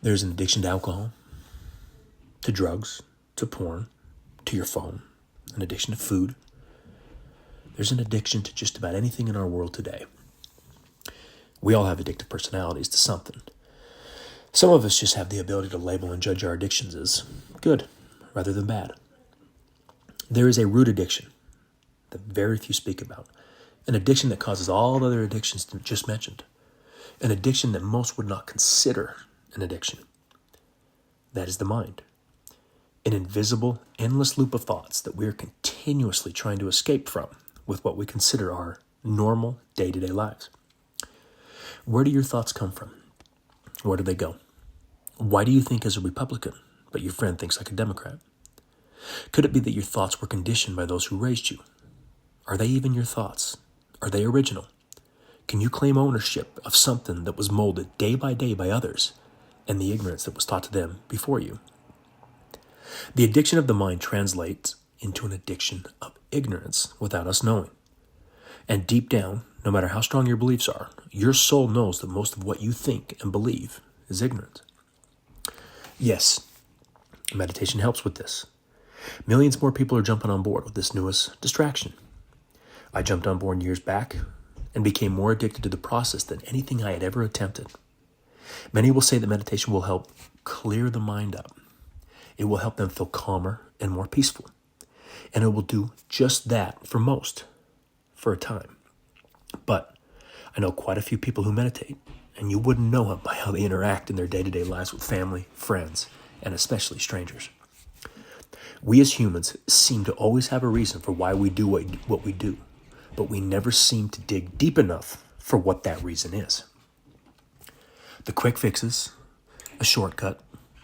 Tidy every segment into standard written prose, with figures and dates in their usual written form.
There's an addiction to alcohol, to drugs, to porn, to your phone, an addiction to food. There's an addiction to just about anything in our world today. We all have addictive personalities to something. Some of us just have the ability to label and judge our addictions as good rather than bad. There is a root addiction that very few speak about, an addiction that causes all the other addictions just mentioned, an addiction that most would not consider an addiction. That is the mind, an invisible, endless loop of thoughts that we are continuously trying to escape from with what we consider our normal day-to-day lives. Where do your thoughts come from? Where do they go? Why do you think as a Republican, but your friend thinks like a Democrat? Could it be that your thoughts were conditioned by those who raised you? Are they even your thoughts? Are they original? Can you claim ownership of something that was molded day by day by others and the ignorance that was taught to them before you? The addiction of the mind translates into an addiction of ignorance without us knowing. And deep down, no matter how strong your beliefs are, your soul knows that most of what you think and believe is ignorant. Yes, meditation helps with this. Millions more people are jumping on board with this newest distraction. I jumped on board years back and became more addicted to the process than anything I had ever attempted. Many will say that meditation will help clear the mind up. It will help them feel calmer and more peaceful. And it will do just that for most, for a time. But I know quite a few people who meditate, and you wouldn't know it by how they interact in their day-to-day lives with family, friends, and especially strangers. We as humans seem to always have a reason for why we do what we do, but we never seem to dig deep enough for what that reason is. The quick fixes, a shortcut,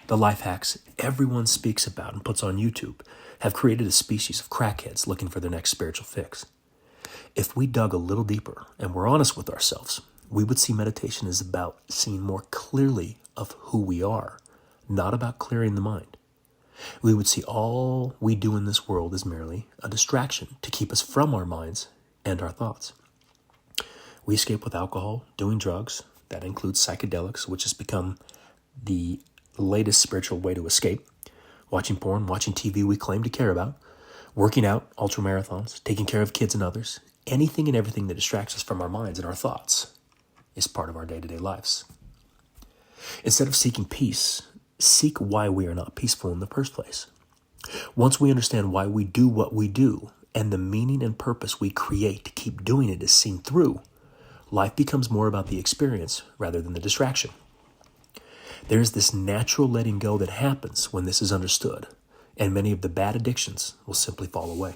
the life hacks everyone speaks about and puts on YouTube have created a species of crackheads looking for their next spiritual fix. If we dug a little deeper and were honest with ourselves, we would see meditation is about seeing more clearly of who we are, not about clearing the mind. We would see all we do in this world is merely a distraction to keep us from our minds and our thoughts. We escape with alcohol, doing drugs. That includes psychedelics, which has become the latest spiritual way to escape. Watching porn, watching TV we claim to care about. Working out, ultramarathons, taking care of kids and others. Anything and everything that distracts us from our minds and our thoughts is part of our day-to-day lives. Instead of seeking peace, seek why we are not peaceful in the first place. Once we understand why we do what we do and the meaning and purpose we create to keep doing it is seen through, life becomes more about the experience rather than the distraction. There is this natural letting go that happens when this is understood, and many of the bad addictions will simply fall away.